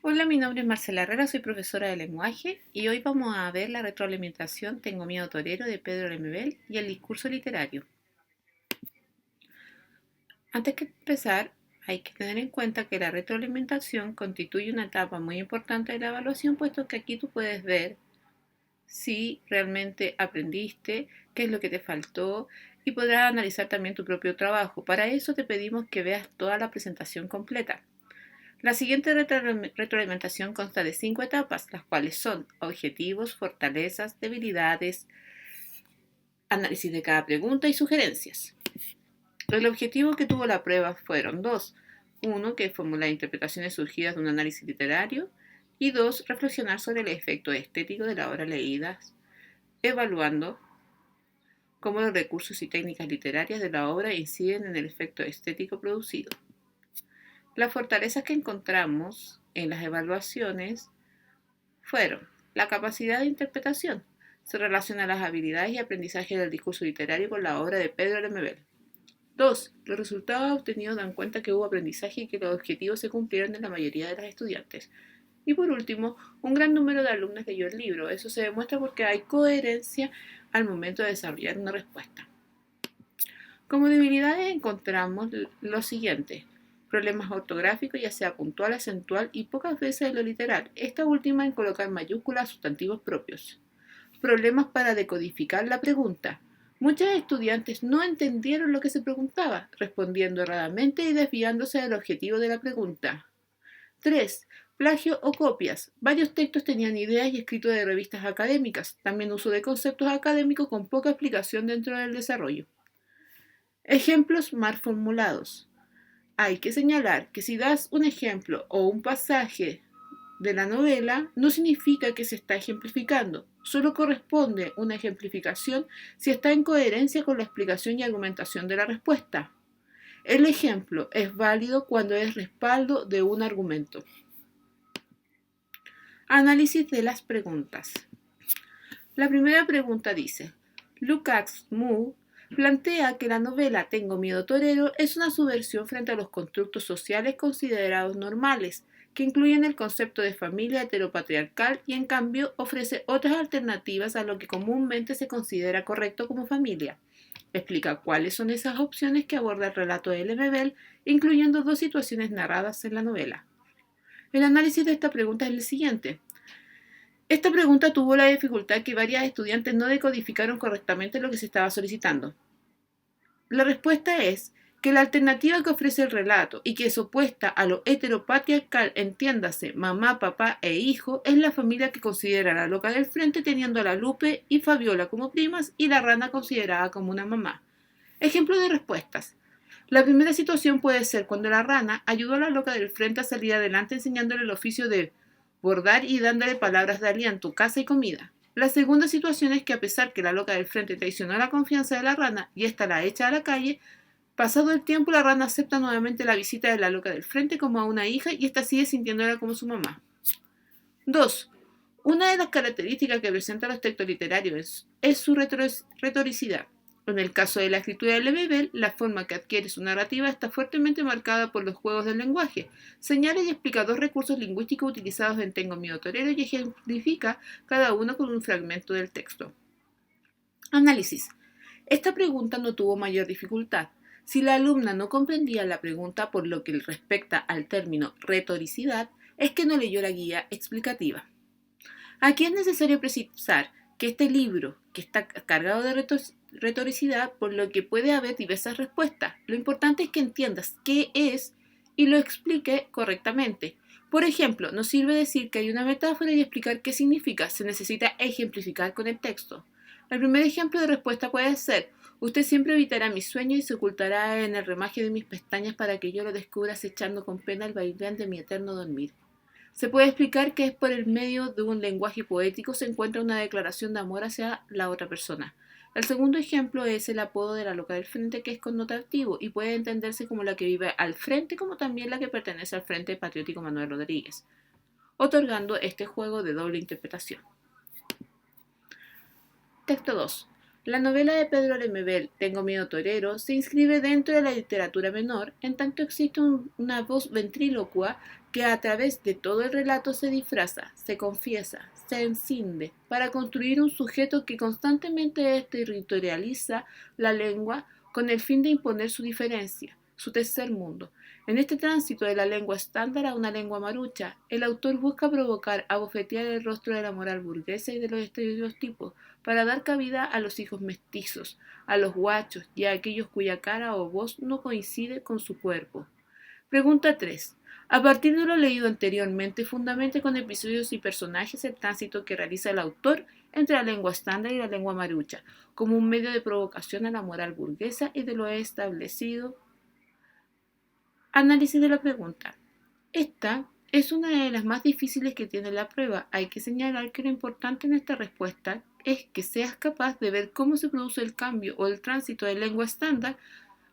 Hola, mi nombre es Marcela Herrera, soy profesora de lenguaje y hoy vamos a ver la retroalimentación Tengo miedo torero de Pedro Lemebel y el discurso literario. Antes que empezar, hay que tener en cuenta que la retroalimentación constituye una etapa muy importante de la evaluación, puesto que aquí tú puedes ver si realmente aprendiste, qué es lo que te faltó y podrás analizar también tu propio trabajo. Para eso te pedimos que veas toda la presentación completa. La siguiente retroalimentación consta de 5 etapas, las cuales son objetivos, fortalezas, debilidades, análisis de cada pregunta y sugerencias. El objetivo que tuvo la prueba fueron dos. Uno, que formular interpretaciones surgidas de un análisis literario, y dos, reflexionar sobre el efecto estético de la obra leída, evaluando cómo los recursos y técnicas literarias de la obra inciden en el efecto estético producido. Las fortalezas que encontramos en las evaluaciones fueron la capacidad de interpretación. Se relaciona las habilidades y aprendizaje del discurso literario con la obra de Pedro Lemebel. 2. Los resultados obtenidos dan cuenta que hubo aprendizaje y que los objetivos se cumplieron en la mayoría de los estudiantes. Y por último, un gran número de alumnos leyó el libro. Eso se demuestra porque hay coherencia al momento de desarrollar una respuesta. Como debilidades encontramos lo siguiente: problemas ortográficos, ya sea puntual, acentual y pocas veces en lo literal, esta última en colocar mayúsculas sustantivos propios. Problemas para decodificar la pregunta. Muchos estudiantes no entendieron lo que se preguntaba, respondiendo erradamente y desviándose del objetivo de la pregunta. 3. Plagio o copias. Varios textos tenían ideas y escritos de revistas académicas, también uso de conceptos académicos con poca explicación dentro del desarrollo. Ejemplos mal formulados. Hay que señalar que si das un ejemplo o un pasaje de la novela, no significa que se está ejemplificando. Solo corresponde una ejemplificación si está en coherencia con la explicación y argumentación de la respuesta. El ejemplo es válido cuando es respaldo de un argumento. Análisis de las preguntas. La primera pregunta dice: Lukács Moore plantea que la novela Tengo miedo torero es una subversión frente a los constructos sociales considerados normales, que incluyen el concepto de familia heteropatriarcal y en cambio ofrece otras alternativas a lo que comúnmente se considera correcto como familia. Explica cuáles son esas opciones que aborda el relato de Lemebel, incluyendo dos situaciones narradas en la novela. El análisis de esta pregunta es el siguiente. Esta pregunta tuvo la dificultad que varias estudiantes no decodificaron correctamente lo que se estaba solicitando. La respuesta es que la alternativa que ofrece el relato y que es opuesta a lo heteropatriarcal, entiéndase mamá, papá e hijo, es la familia que considera a la loca del frente teniendo a la Lupe y Fabiola como primas y la rana considerada como una mamá. Ejemplo de respuestas. La primera situación puede ser cuando la rana ayudó a la loca del frente a salir adelante enseñándole el oficio de bordar y dándole palabras de aliento, casa y comida. La segunda situación es que a pesar que la loca del frente traicionó la confianza de la rana y ésta la echa a la calle, pasado el tiempo la rana acepta nuevamente la visita de la loca del frente como a una hija y ésta sigue sintiéndola como su mamá. 2. Una de las características que presentan los textos literarios es su retoricidad. En el caso de la escritura de Lemebel, la forma que adquiere su narrativa está fuertemente marcada por los juegos del lenguaje. Señala y explica dos recursos lingüísticos utilizados en Tengo miedo torero y ejemplifica cada uno con un fragmento del texto. Análisis. Esta pregunta no tuvo mayor dificultad. Si la alumna no comprendía la pregunta por lo que respecta al término retoricidad, es que no leyó la guía explicativa. Aquí es necesario precisar que este libro, que está cargado de retoricidad, por lo que puede haber diversas respuestas. Lo importante es que entiendas qué es y lo explique correctamente. Por ejemplo, no sirve decir que hay una metáfora y explicar qué significa, se necesita ejemplificar con el texto. El primer ejemplo de respuesta puede ser: usted siempre evitará mi sueño y se ocultará en el remaje de mis pestañas para que yo lo descubra acechando con pena el vaivén de mi eterno dormir. Se puede explicar que es por el medio de un lenguaje poético se encuentra una declaración de amor hacia la otra persona. El segundo ejemplo es el apodo de la loca del frente, que es connotativo y puede entenderse como la que vive al frente, como también la que pertenece al Frente Patriótico Manuel Rodríguez, otorgando este juego de doble interpretación. Texto 2. La novela de Pedro Lemebel, Tengo miedo torero, se inscribe dentro de la literatura menor, en tanto existe una voz ventrílocua que a través de todo el relato se disfraza, se confiesa, se encinde, para construir un sujeto que constantemente territorializa la lengua con el fin de imponer su diferencia, su tercer mundo. En este tránsito de la lengua estándar a una lengua marucha, el autor busca provocar, abofetear el rostro de la moral burguesa y de los estereotipos, para dar cabida a los hijos mestizos, a los guachos y a aquellos cuya cara o voz no coincide con su cuerpo. Pregunta 3. A partir de lo leído anteriormente, fundamente con episodios y personajes el tránsito que realiza el autor entre la lengua estándar y la lengua marucha, como un medio de provocación a la moral burguesa y de lo establecido. Análisis de la pregunta. Esta es una de las más difíciles que tiene la prueba. Hay que señalar que lo importante en esta respuesta es que seas capaz de ver cómo se produce el cambio o el tránsito de lengua estándar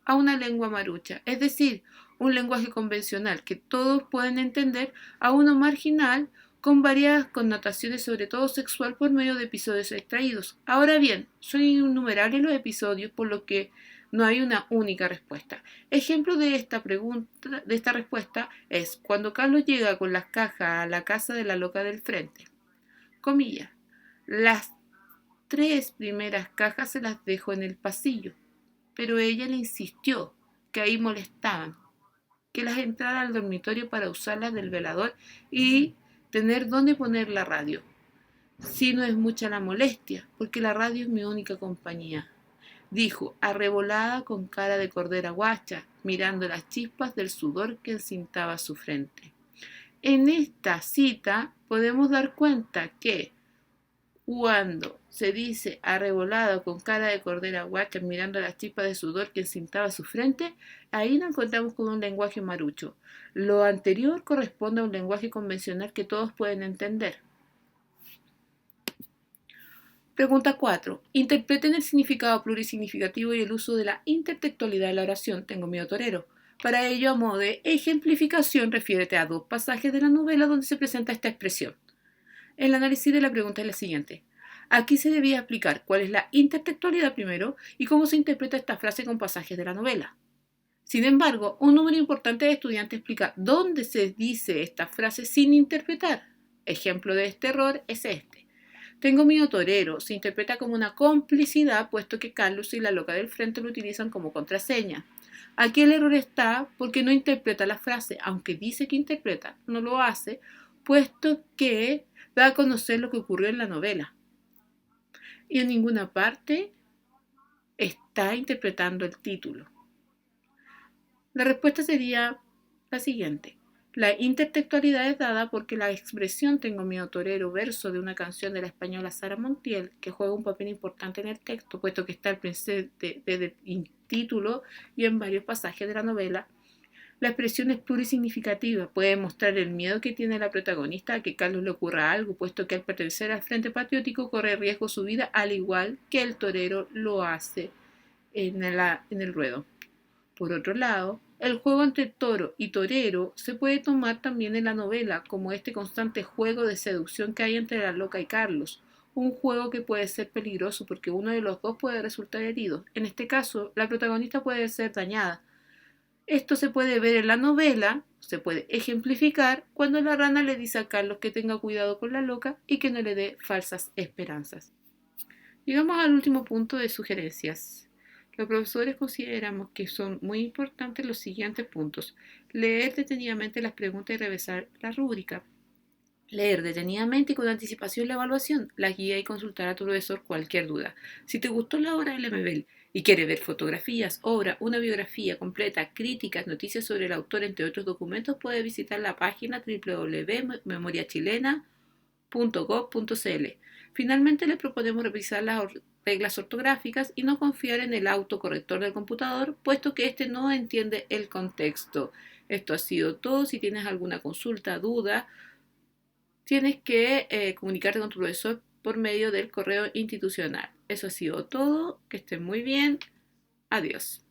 a una lengua marucha, es decir, un lenguaje convencional que todos pueden entender, a uno marginal con variadas connotaciones, sobre todo sexual, por medio de episodios extraídos. Ahora bien, son innumerables los episodios, por lo que no hay una única respuesta. Ejemplo de esta pregunta, de esta respuesta es cuando Carlos llega con las cajas a la casa de la loca del frente. Comillas. Las 3 primeras cajas se las dejó en el pasillo, pero ella le insistió que ahí molestaban, que las entrara al dormitorio para usarlas del velador y tener dónde poner la radio. Si no es mucha la molestia, porque la radio es mi única compañía, dijo, arrebolada con cara de cordera guacha, mirando las chispas del sudor que encintaba su frente. En esta cita podemos dar cuenta que cuando se dice arrebolado con cara de cordera guacha mirando las chispas de sudor que encintaba su frente, ahí nos encontramos con un lenguaje marucho. Lo anterior corresponde a un lenguaje convencional que todos pueden entender. Pregunta 4. Interpreten el significado plurisignificativo y el uso de la intertextualidad de la oración Tengo miedo torero. Para ello, a modo de ejemplificación, refiérete a 2 pasajes de la novela donde se presenta esta expresión. El análisis de la pregunta es la siguiente. Aquí se debía explicar cuál es la intertextualidad primero y cómo se interpreta esta frase con pasajes de la novela. Sin embargo, un número importante de estudiantes explica dónde se dice esta frase sin interpretar. Ejemplo de este error es este. Tengo miedo torero se interpreta como una complicidad, puesto que Carlos y la loca del frente lo utilizan como contraseña. Aquí el error está porque no interpreta la frase, aunque dice que interpreta, no lo hace, puesto que da a conocer lo que ocurrió en la novela. Y en ninguna parte está interpretando el título. La respuesta sería la siguiente. La intertextualidad es dada porque la expresión Tengo miedo torero, verso de una canción de la española Sara Montiel, que juega un papel importante en el texto, puesto que está al principio desde el título y en varios pasajes de la novela. La expresión es plurisignificativa, puede mostrar el miedo que tiene la protagonista a que Carlos le ocurra algo, puesto que al pertenecer al Frente Patriótico corre riesgo su vida, al igual que el torero lo hace en el ruedo. Por otro lado, el juego entre toro y torero se puede tomar también en la novela como este constante juego de seducción que hay entre la loca y Carlos, un juego que puede ser peligroso porque uno de los dos puede resultar herido. En este caso, la protagonista puede ser dañada. Esto se puede ver en la novela, se puede ejemplificar cuando la rana le dice a Carlos que tenga cuidado con la loca y que no le dé falsas esperanzas. Llegamos al último punto de sugerencias. Los profesores consideramos que son muy importantes los siguientes puntos. Leer detenidamente las preguntas y revisar la rúbrica. Leer detenidamente y con anticipación la evaluación, la guía y consultar a tu profesor cualquier duda. Si te gustó la obra de Lemebel y quieres ver fotografías, obra, una biografía completa, críticas, noticias sobre el autor, entre otros documentos, puedes visitar la página www.memoriachilena.gov.cl. Finalmente, le proponemos revisar las reglas ortográficas y no confiar en el autocorrector del computador, puesto que éste no entiende el contexto. Esto ha sido todo. Si tienes alguna consulta, duda, tienes que comunicarte con tu profesor por medio del correo institucional. Eso ha sido todo. Que estén muy bien. Adiós.